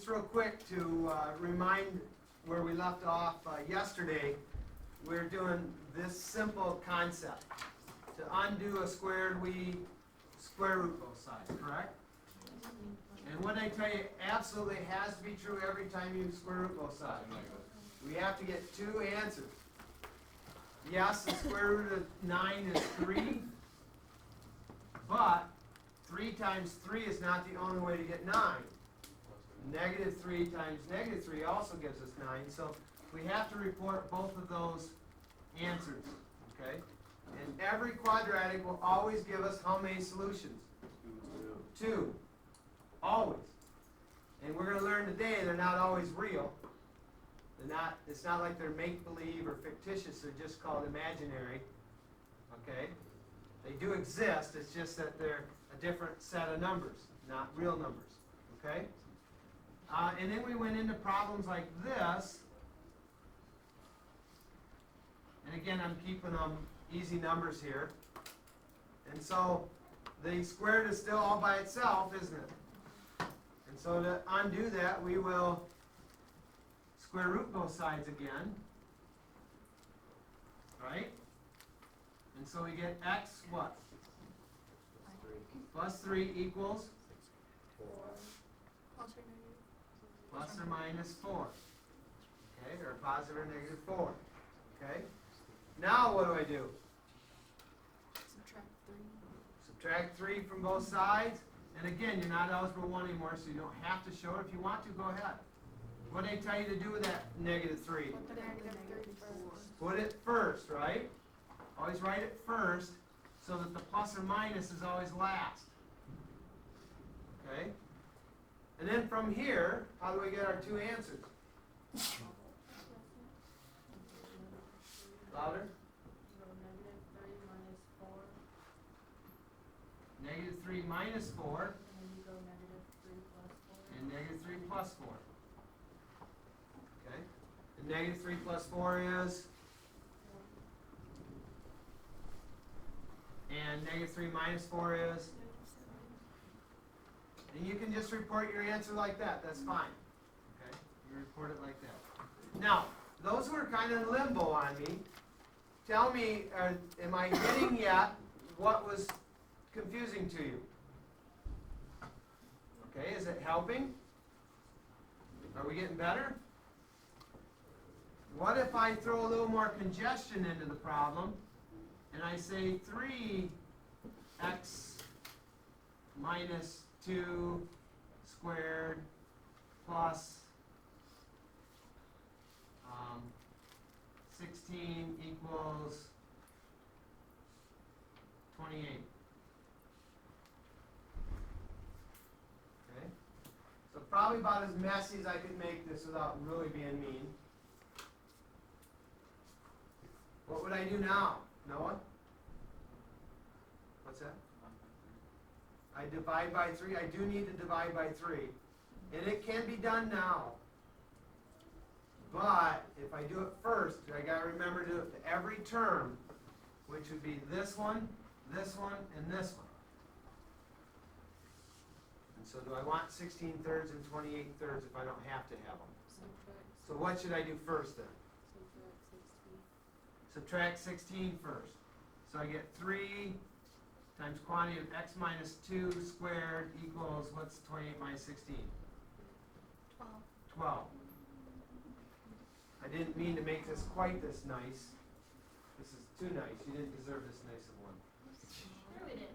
Just real quick to remind where we left off yesterday, we're doing this simple concept. To undo a squared, we square root both sides, correct? And what I tell you absolutely has to be true every time you square root both sides. We have to get two answers. Yes, the square root of 9 is 3, but 3 times 3 is not the only way to get 9. Negative 3 times negative 3 also gives us 9, so we have to report both of those answers, okay? And every quadratic will always give us how many solutions? 2. Always. And we're going to learn today they're not always real. It's not like they're make-believe or fictitious, they're just called imaginary, okay? They do exist, it's just that they're a different set of numbers, not real numbers, okay? And then we went into problems like this. And again, I'm keeping them easy numbers here. And so the squared is still all by itself, isn't it? And so to undo that, we will square root both sides again. Right? And so we get x what? Plus 3 equals? 4. Plus or minus 4. Okay, or positive or negative 4. Okay? Now what do I do? Subtract 3 from both sides. And again, you're not eligible for 1 anymore, so you don't have to show it. If you want to, go ahead. What did I tell you to do with that negative 3? Put it first, right? Always write it first so that the plus or minus is always last. Okay? And then from here, how do we get our two answers? Louder? Negative 3 minus 4. And negative 3 plus 4. Okay? And negative 3 plus 4 is? And negative 3 minus 4 is? And you can just report your answer like that. That's fine. Okay? You report it like that. Now, those who are kind of in limbo on me, tell me, am I getting yet what was confusing to you? Okay, is it helping? Are we getting better? What if I throw a little more congestion into the problem and I say 3x minus 2 squared plus 16 equals 28. Okay? So probably about as messy as I could make this without really being mean. What would I do now, Noah? What's that? I divide by 3. I do need to divide by 3. And it can be done now. But if I do it first, I got to remember to do it to every term, which would be this one, and this one. And so do I want 16 thirds and 28 thirds if I don't have to have them? So what should I do first then? Subtract 16 first. So I get 3 times quantity of x minus 2 squared equals, what's 28 minus 16? 12. I didn't mean to make this quite this nice. This is too nice. You didn't deserve this nice of one. Sure we did.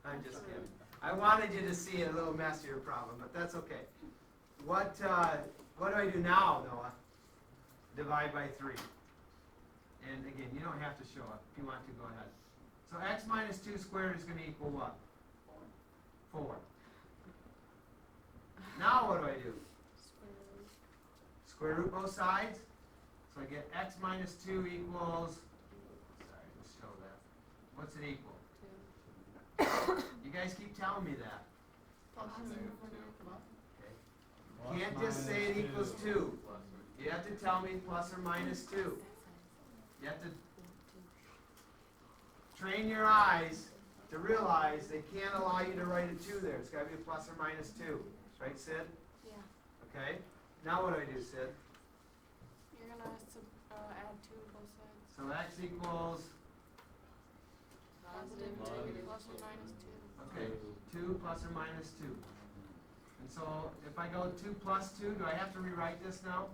I'm just kidding. I wanted you to see a little messier problem, but that's okay. What do I do now, Noah? Divide by 3. And again, you don't have to show up. If you want to, go ahead. So x minus 2 squared is going to equal what? 4. Now what do I do? Square root both sides. So I get x minus 2 equals, sorry, let's show that. What's it equal? 2. You guys keep telling me that. Okay. You can't just say it equals 2. You have to tell me plus or minus 2. You have to train your eyes to realize they can't allow you to write a 2 there. It's got to be a plus or minus 2. Right, Sid? Yeah. Okay, now what do I do, Sid? You're gonna add 2 both sides. So x equals, Positive, negative, plus or minus 2. okay, 2 plus or minus 2. And so if I go 2 plus 2, do I have to rewrite this now?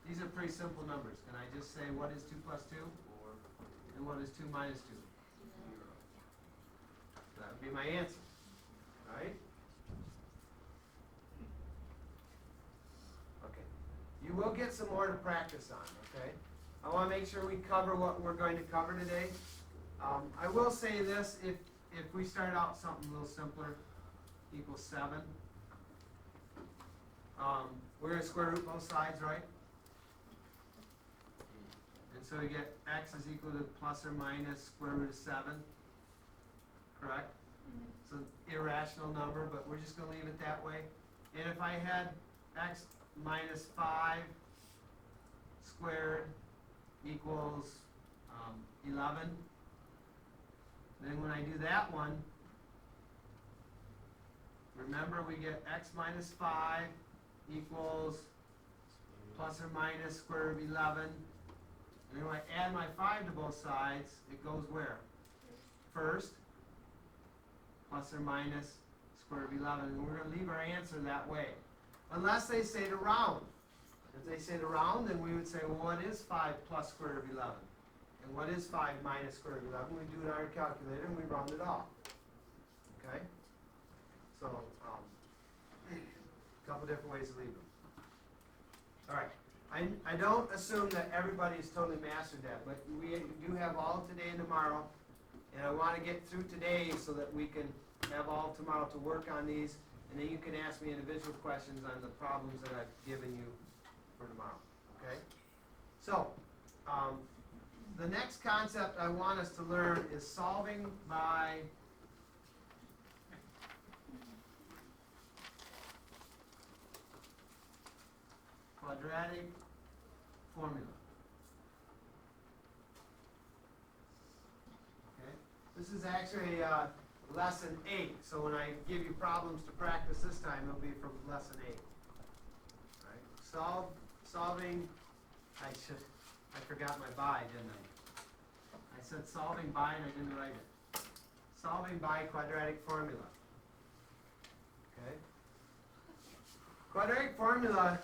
These are pretty simple numbers. Can I just say what is 2 plus 2? And what is 2 minus 2? That would be my answer, right? Okay. You will get some more to practice on, okay? I want to make sure we cover what we're going to cover today. I will say this, if we start out something a little simpler, equals 7. We're going to square root both sides, right? And so we get x is equal to plus or minus square root of 7, correct? It's an irrational number, but we're just going to leave it that way. And if I had x minus 5 squared equals 11, then when I do that one, remember we get x minus 5 equals plus or minus square root of 11. And then when I add my 5 to both sides, it goes where? First, plus or minus square root of 11. And we're going to leave our answer that way. Unless they say to round. If they say to round, then we would say, well, what is 5 plus square root of 11? And what is 5 minus square root of 11? We do it on our calculator and we round it off. Okay? So, a couple different ways to leave them. All right. I don't assume that everybody's totally mastered that, but we do have all today and tomorrow. And I want to get through today so that we can have all tomorrow to work on these. And then you can ask me individual questions on the problems that I've given you for tomorrow. Okay? So, the next concept I want us to learn is solving by quadratic formula. Okay? This is actually lesson 8, so when I give you problems to practice this time, it'll be from lesson 8. Right? Solving, I forgot my by, didn't I? I said solving by and I didn't write it. Solving by quadratic formula. Okay? Quadratic formula,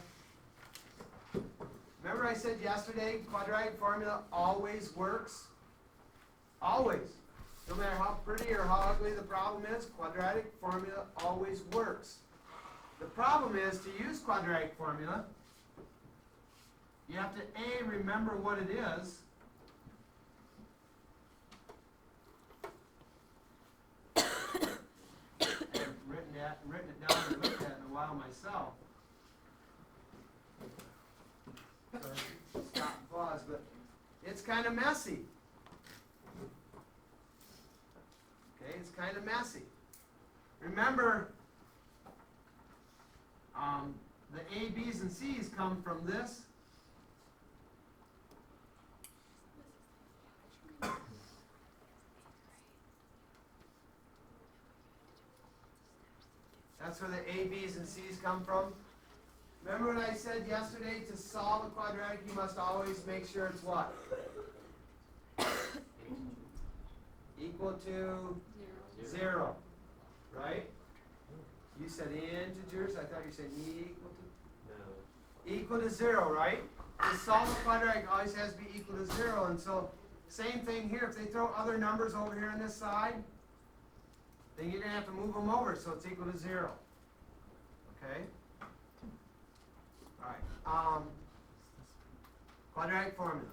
remember I said yesterday, quadratic formula always works? Always. No matter how pretty or how ugly the problem is, quadratic formula always works. The problem is, to use quadratic formula, you have to A, remember what it is, I've written it down and looked at it in a while myself. So stop and pause, but it's kind of messy. Okay, it's kind of messy. Remember, the A, B's, and C's come from this. That's where the A, B's, and C's come from. Remember what I said yesterday? To solve a quadratic, you must always make sure it's what? Equal to 0. Right? You said integers. I thought you said equal to? No. Equal to 0, right? To solve a quadratic always has to be equal to 0. And so, same thing here. If they throw other numbers over here on this side, then you're going to have to move them over so it's equal to 0. Okay? Alright. Quadratic formula.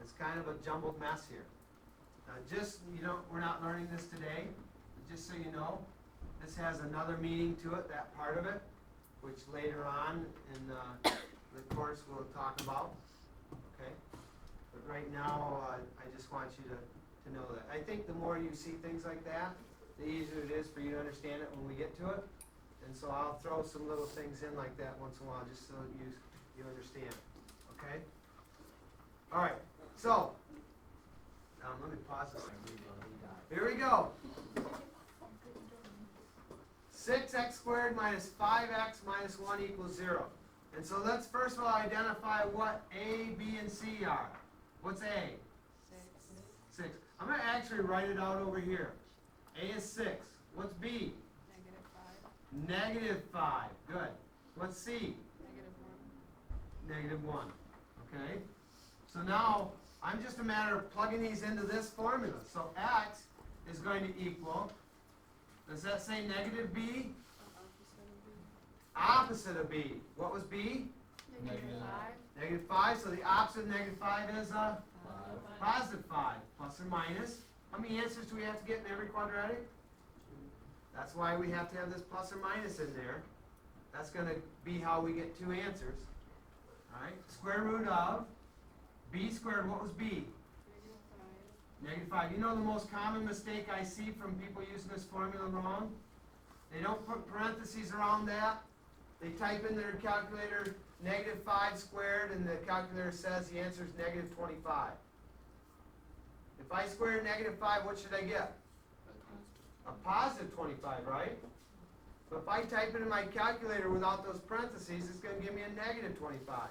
It's kind of a jumbled mess here. We're not learning this today. But just so you know, this has another meaning to it, that part of it, which later on in the course we'll talk about. Okay? But right now, I just want you to know that. I think the more you see things like that, the easier it is for you to understand it when we get to it. And so I'll throw some little things in like that once in a while just so you understand. Okay? All right. So, let me pause this. Here we go. 6x squared minus 5x minus 1 equals 0. And so let's first of all identify what A, B, and C are. What's A? 6. I'm going to actually write it out over here. A is 6. What's B? -5. -5. Good. What's C? -1. -1. Okay? So now, I'm just a matter of plugging these into this formula. So x is going to equal, does that say negative b? Opposite of b. What was b? -5. -5. So the opposite of -5 is a +5. Plus or minus. How many answers do we have to get in every quadratic? That's why we have to have this plus or minus in there. That's going to be how we get 2 answers. All right? Square root of b squared. What was b? -5. You know the most common mistake I see from people using this formula wrong? They don't put parentheses around that. They type in their calculator -5 squared, and the calculator says the answer is -25. If I square -5, what should I get? A +25, right? But if I type it in my calculator without those parentheses, it's going to give me a -25.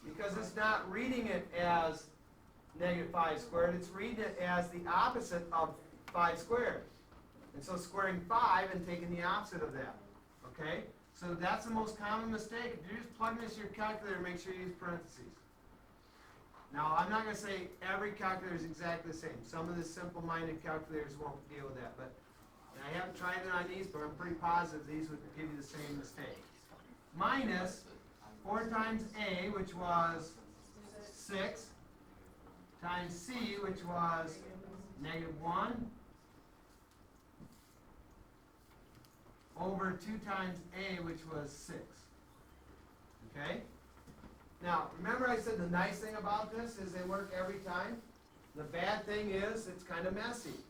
Because it's not reading it as -5 squared, it's reading it as the opposite of 5 squared. And so squaring 5 and taking the opposite of that. Okay? So that's the most common mistake. If you're just plugging this in your calculator, make sure you use parentheses. Now, I'm not going to say every calculator is exactly the same. Some of the simple-minded calculators won't deal with that. But and I haven't tried it on these, but I'm pretty positive these would give you the same mistake. Minus 4 times A, which was 6, times C, which was -1, over 2 times A, which was 6. Okay? Now, remember I said the nice thing about this is they work every time? The bad thing is it's kind of messy.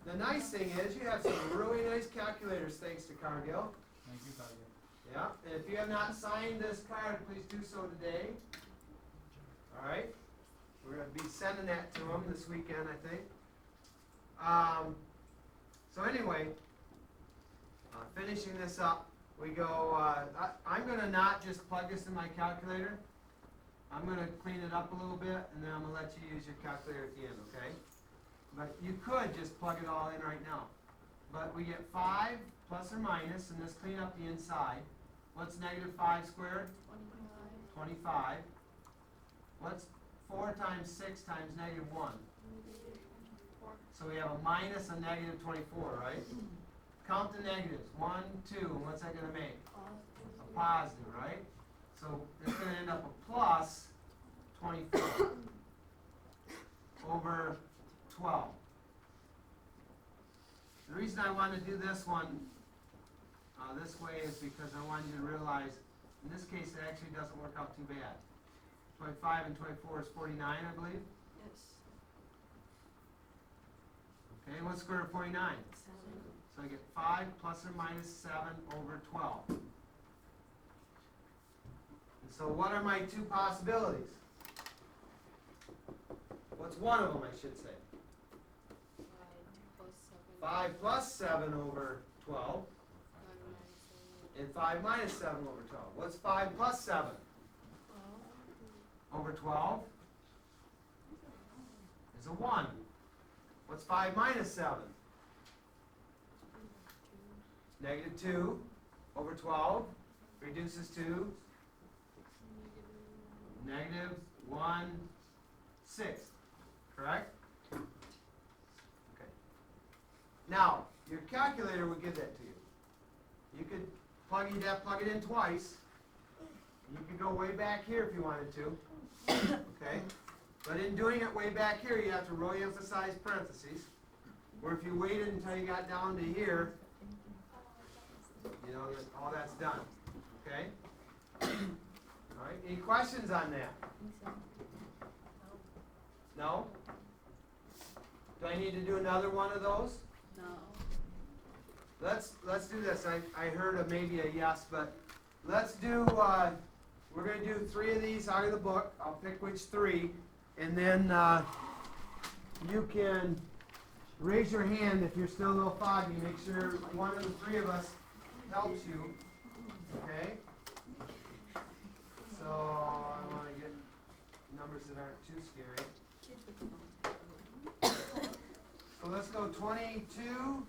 The nice thing is you have some really nice calculators thanks to Cargill. Thank you, Cargill. Yeah, and if you have not signed this card, please do so today. All right? We're going to be sending that to them this weekend, I think. So anyway, finishing this up, we go, I'm going to not just plug this in my calculator. I'm going to clean it up a little bit, and then I'm going to let you use your calculator at the end, okay? But you could just plug it all in right now. But we get 5 plus or minus, and let's clean up the inside. What's -5 squared? 25. What's 4 times 6 times -1? So we have a minus a -24, right? Count the negatives. 1, 2, and what's that going to make? A positive, right? So it's going to end up a plus 24 over 12. The reason I want to do this one this way is because I want you to realize, in this case, it actually doesn't work out too bad. 25 and 24 is 49, I believe. Yes. Okay, what's square root of 49? 7. So I get 5 plus or minus 7 over 12. And so what are my 2 possibilities? What's one of them, I should say? 5 plus 7 over 12. And 5 minus 7 over 12. What's 5 plus 7? Over 12 is a 1. What's 5 minus 7? -2 over 12 reduces to -1/6. Correct? Okay. Now, your calculator will give that to you. You could plug it in twice. You could go way back here if you wanted to. Okay? But in doing it way back here, you have to really emphasize parentheses. Or if you waited until you got down to here, you know, all that's done. Okay? All right, any questions on that? No? Do I need to do another one of those? No. Let's do this. I heard maybe a yes, but let's do, we're going to do 3 of these out of the book. I'll pick which 3, and then you can raise your hand if you're still a little foggy. Make sure one of the 3 of us helps you. Okay? let's go 22.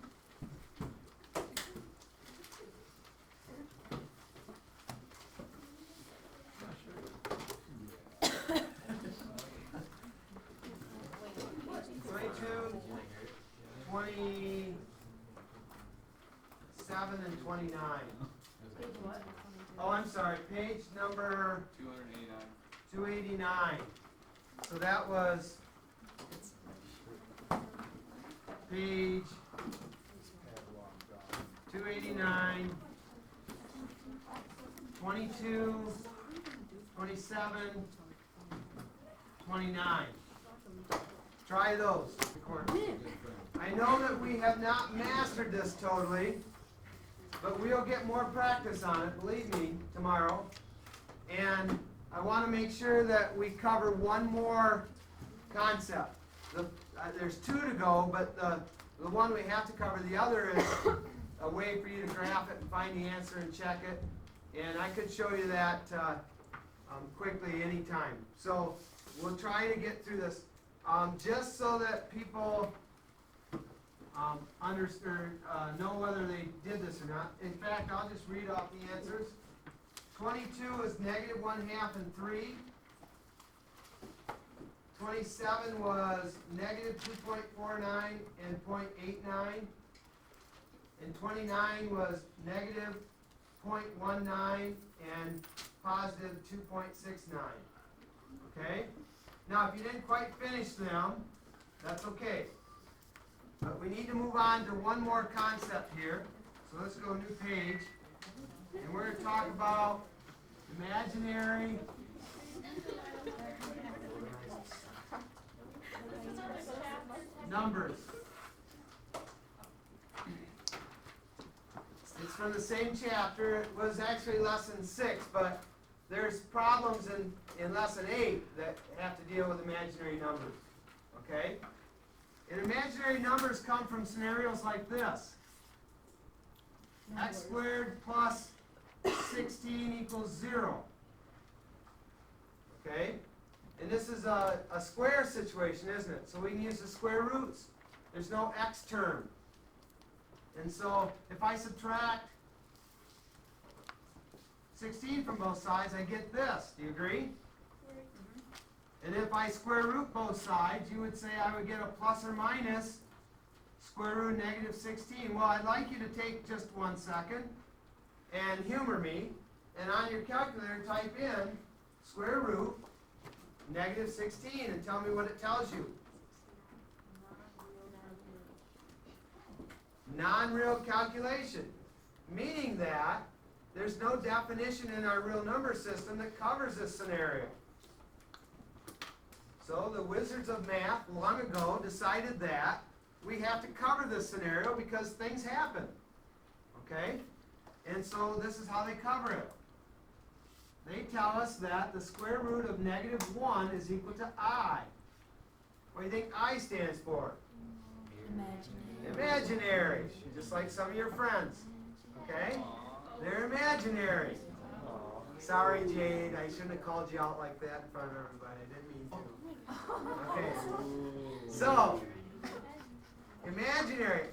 Wait, 22, 27, and 29. Page what? Oh, I'm sorry, page number 289. So that was page 289, 22, 27, 29. Try those. I know that we have not mastered this totally, but we'll get more practice on it, believe me, tomorrow. And I want to make sure that we cover one more concept. There's two to go, but the one we have to cover, the other is a way for you to graph it and find the answer and check it. And I could show you that quickly anytime. So we'll try to get through this. Just so that people understand, know whether they did this or not. In fact, I'll just read off the answers. 22 is negative 1/2 and 3. 27 was negative 2.49 and 0.89. And 29 was negative 0.19 and positive 2.69. Okay? Now, if you didn't quite finish them, that's okay. But we need to move on to one more concept here. So let's go new page. And we're going to talk about imaginary numbers. It's from the same chapter. It was actually lesson 6, but there's problems in lesson 8 that have to deal with imaginary numbers. Okay? And imaginary numbers come from scenarios like this. X squared plus 16 equals 0. Okay? And this is a square situation, isn't it? So we can use the square roots. There's no x term. And so if I subtract 16 from both sides, I get this. Do you agree? And if I square root both sides, you would say I would get a plus or minus square root negative 16. Well, I'd like you to take just 1 second and humor me. And on your calculator, type in square root negative 16 and tell me what it tells you. Non-real calculation, meaning that there's no definition in our real number system that covers this scenario. So the wizards of math long ago decided that we have to cover this scenario because things happen. Okay? And so this is how they cover it. They tell us that the square root of negative 1 is equal to I. What do you think I stands for? Imaginary. Just like some of your friends. Okay? They're imaginary. Sorry, Jade. I shouldn't have called you out like that in front of everybody. I didn't mean to. Okay. So, imaginary.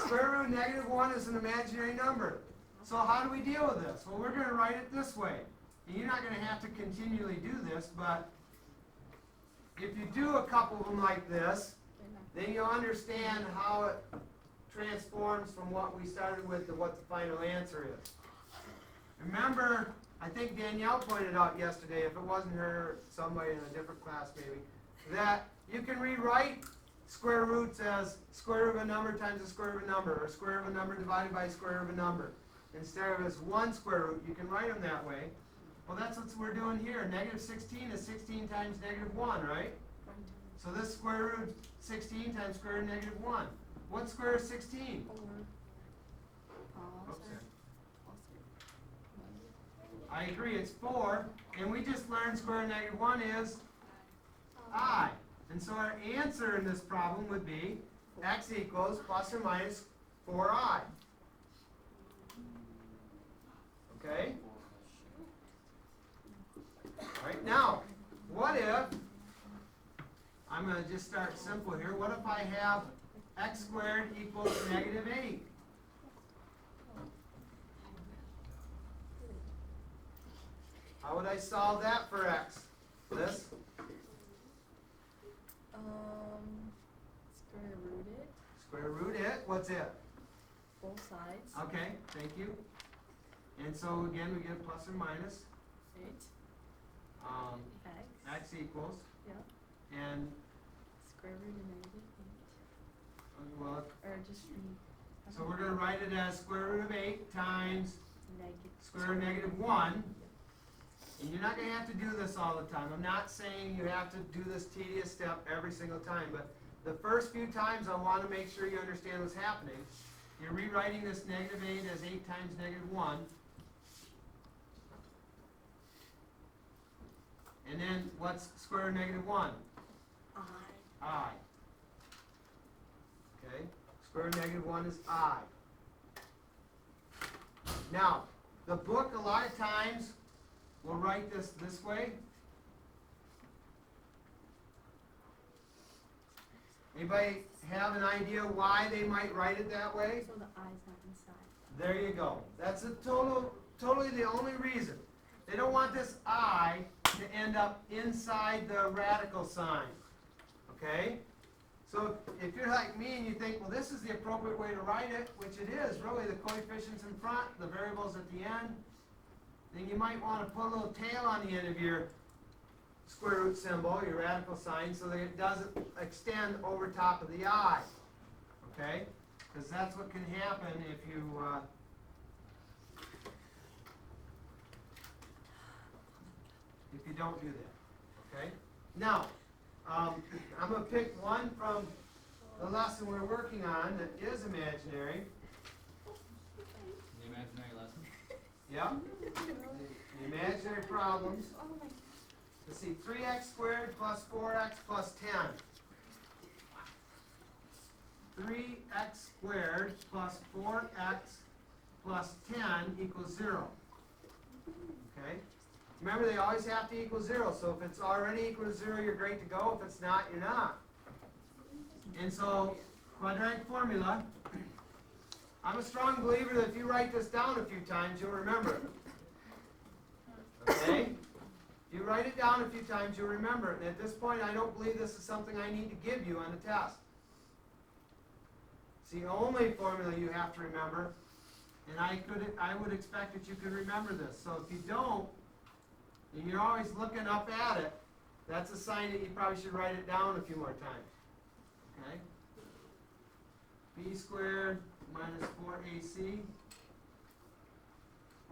Square root of negative 1 is an imaginary number. So how do we deal with this? Well, we're going to write it this way. And you're not going to have to continually do this, but if you do a couple of them like this, then you'll understand how it transforms from what we started with to what the final answer is. Remember, I think Danielle pointed out yesterday, if it wasn't her, somebody in a different class maybe, that you can rewrite square roots as square root of a number times the square root of a number, or square root of a number divided by square root of a number. Instead of as one square root, you can write them that way. Well, that's what we're doing here. Negative 16 is 16 times negative 1, right? So this square root of 16 times square root of negative 1. What's square root of 16? Oops. I agree, it's 4. And we just learned square root of negative 1 is I. And so our answer in this problem would be x equals plus or minus 4i. Okay? All right, now, what if, I'm going to just start simple here, what if I have x squared equals negative 8. How would I solve that for x? This? Square root it, Square root it. What's it? both sides. Okay, thank you. And so again, we get plus or minus. 8. X. X equals. Yep. And, Square root of negative 8. well, Or just so we're going to write it as square root of 8 times negative. square root of negative 1. And you're not going to have to do this all the time. I'm not saying you have to do this tedious step every single time, but the first few times I want to make sure you understand what's happening. You're rewriting this negative 8 as 8 times negative 1. And then what's square root of negative 1? I. Okay? Square root of negative 1 is I. Now, the book a lot of times will write this way. Anybody have an idea why they might write it that way? So the i's not inside. There you go. That's a totally the only reason. They don't want this I to end up inside the radical sign. Okay? So if you're like me and you think, well, this is the appropriate way to write it, which it is, really, the coefficients in front, the variables at the end, then you might want to put a little tail on the end of your square root symbol, your radical sign, so that it doesn't extend over top of the I. Okay? Because that's what can happen if you don't do that. Okay? Now, I'm going to pick one from the lesson we're working on that is imaginary. The imaginary lesson? Yep. The imaginary problems. Let's see, 3x squared plus 4x plus 10. 3x squared plus 4x plus 10 equals 0. Okay? Remember, they always have to equal 0, so if it's already equal to 0, you're great to go. If it's not, you're not. And so, quadratic formula, I'm a strong believer that if you write this down a few times, you'll remember it. Okay? If you write it down a few times, you'll remember it. And at this point, I don't believe this is something I need to give you on the test. It's the only formula you have to remember, and I would expect that you could remember this. So if you don't, and you're always looking up at it, that's a sign that you probably should write it down a few more times. Okay? B squared minus 4AC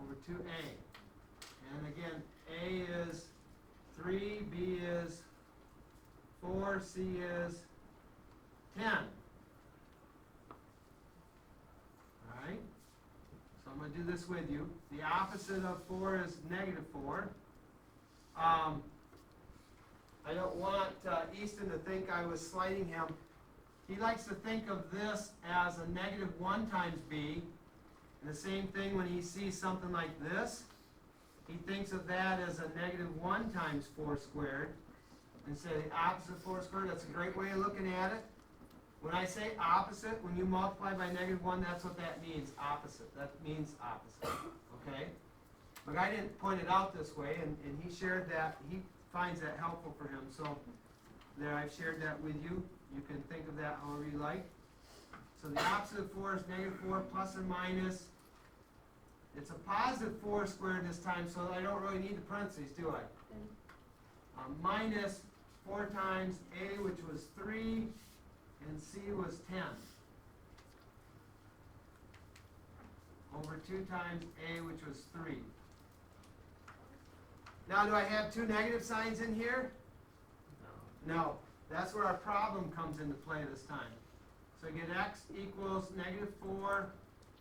over 2A. And again, A is 3, B is 4, C is 10. Alright? So I'm going to do this with you. The opposite of 4 is negative 4. I don't want Easton to think I was slighting him. He likes to think of this as a negative 1 times b. And the same thing when he sees something like this. He thinks of that as a negative 1 times 4 squared. And say the opposite of 4 squared, that's a great way of looking at it. When I say opposite, when you multiply by negative 1, that's what that means, opposite. That means opposite, okay? But I didn't point it out this way, and he shared that. He finds that helpful for him. So there, I've shared that with you. You can think of that however you like. So the opposite of 4 is negative 4 plus or minus. It's a positive 4 squared this time, so I don't really need the parentheses, do I? Minus 4 times a, which was 3, and c was 10. Over 2 times a, which was 3. Now, do I have 2 negative signs in here? No. That's where our problem comes into play this time. So I get x equals negative 4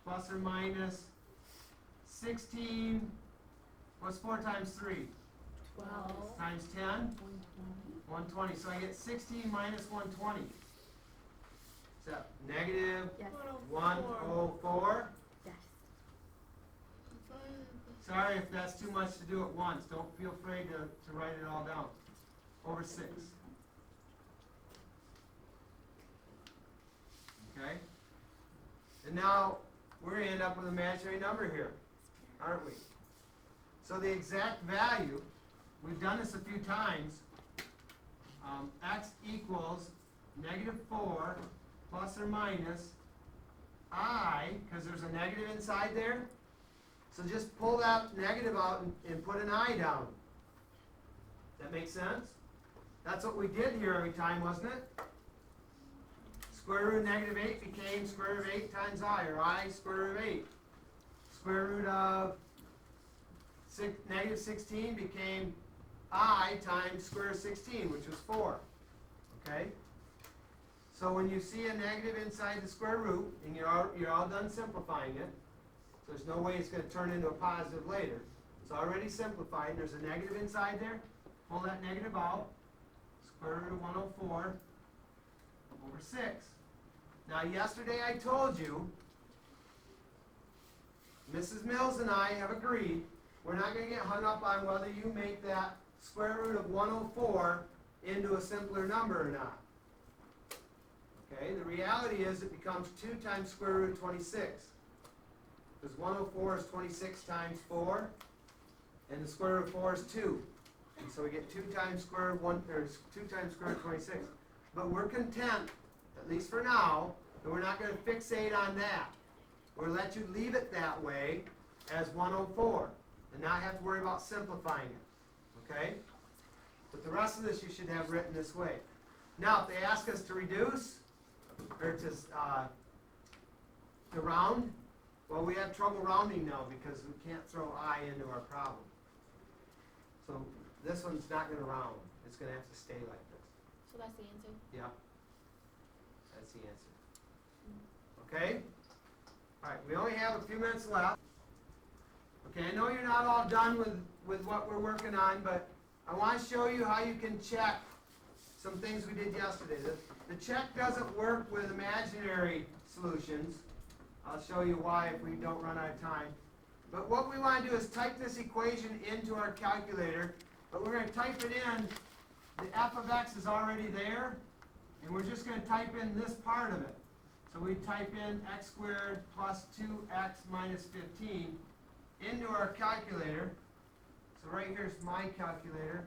plus or minus 16. What's 4 times 3? 12. Times 10? 120. So I get 16 minus 120. Is that negative Yes. 104? Yes. Sorry if that's too much to do at once. Don't feel afraid to write it all down. Over 6. Okay? And now, we're going to end up with an imaginary number here, aren't we? So the exact value, we've done this a few times, x equals -4 plus or minus I, because there's a negative inside there. So just pull that negative out and put an I down. That makes sense? That's what we did here every time, wasn't it? Square root of -8 became square root of 8 times I, or I square root of 8. Square root of -16 became I times square root of 16, which was 4. Okay? So when you see a negative inside the square root, and you're all done simplifying it, so there's no way it's going to turn into a positive later. It's already simplified, and there's a negative inside there. Pull that negative out. Square root of 104 over 6. Now yesterday I told you, Mrs. Mills and I have agreed, we're not going to get hung up on whether you make that square root of 104 into a simpler number or not. Okay, the reality is it becomes 2 times square root of 26. Because 104 is 26 times 4, and the square root of 4 is 2. And so we get 2 times square root of 2 times square root of 26. But we're content, at least for now, that we're not going to fixate on that. We'll let you leave it that way as 104 and not have to worry about simplifying it. Okay? But the rest of this you should have written this way. Now, if they ask us to reduce, or to round, well, we have trouble rounding now because we can't throw I into our problem. So this one's not going to round. It's going to have to stay like this. So that's the answer? Yeah. That's the answer. Okay? All right, we only have a few minutes left. Okay, I know you're not all done with what we're working on, but I want to show you how you can check some things we did yesterday. The check doesn't work with imaginary solutions. I'll show you why if we don't run out of time. But what we want to do is type this equation into our calculator, but we're going to type it in. The f of x is already there, and we're just going to type in this part of it. So we type in x squared plus 2x minus 15 into our calculator. So right here's my calculator.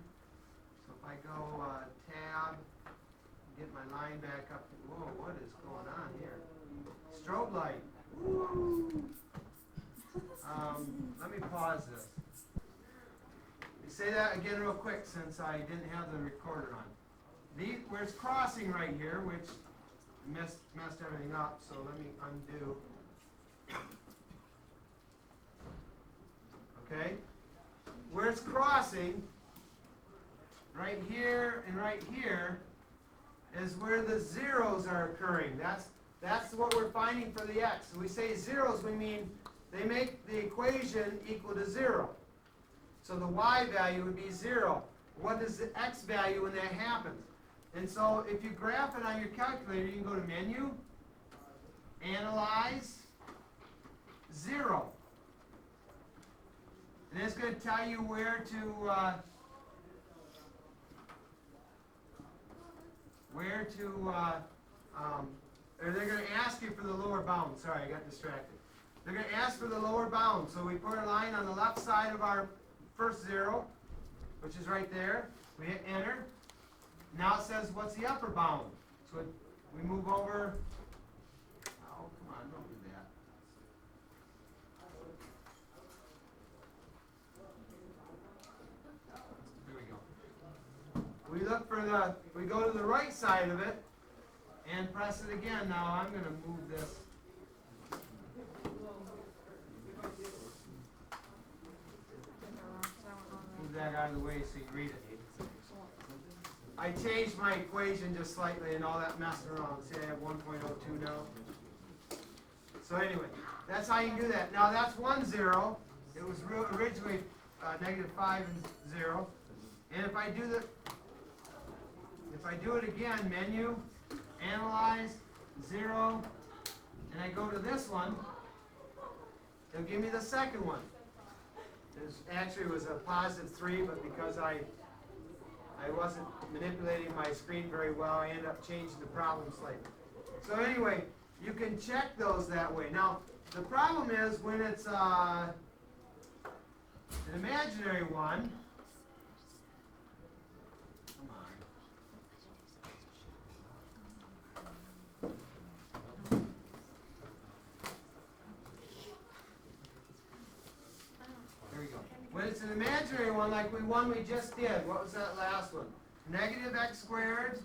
So if I go tab, get my line back up. Whoa, what is going on here? Strobe light. Woo. Let me pause this. Let me say that again real quick since I didn't have the recorder on. Where it's crossing right here, which messed everything up, so let me undo. Okay? Where it's crossing, right here and right here, is where the zeros are occurring. That's what we're finding for the x. When we say zeros, we mean they make the equation equal to 0. So the y value would be 0. What is the x value when that happens? And so if you graph it on your calculator, you can go to Menu, Analyze, 0. And it's going to tell you where to or they're going to ask you for the lower bound. Sorry, I got distracted. They're going to ask for the lower bound. So we put a line on the left side of our first 0, which is right there. We hit enter. Now it says, what's the upper bound? So we move over. Oh, come on, don't do that. Here we go. We look for we go to the right side of it and press it again. Now I'm going to move this. Move that out of the way so you can read it. I changed my equation just slightly and all that messing around. See, I have 1.02 now. So anyway, that's how you can do that. Now that's 1, 0. It was originally -5 and 0. And if I do it again, Menu, Analyze, 0, and I go to this one, it'll give me the second one. Actually, it was a +3, but because I wasn't manipulating my screen very well, I ended up changing the problem slightly. So anyway, you can check those that way. Now, the problem is when it's an imaginary one. Come on. There we go. When it's an imaginary one, like the one we just did, what was that last one? Negative x squared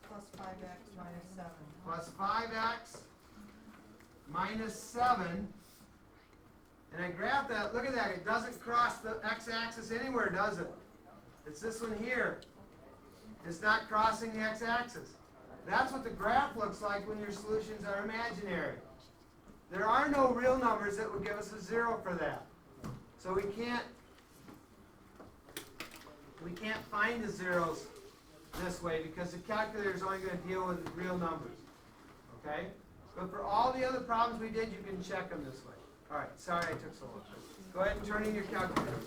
Plus 5x minus 7. plus 5x minus 7. And I graphed that. Look at that. It doesn't cross the x-axis anywhere, does it? It's this one here. It's not crossing the x-axis. That's what the graph looks like when your solutions are imaginary. There are no real numbers that would give us a 0 for that. So we can't find the zeros this way because the calculator is only going to deal with real numbers. Okay? But for all the other problems we did, you can check them this way. All right, sorry I took so long. Go ahead and turn in your calculator.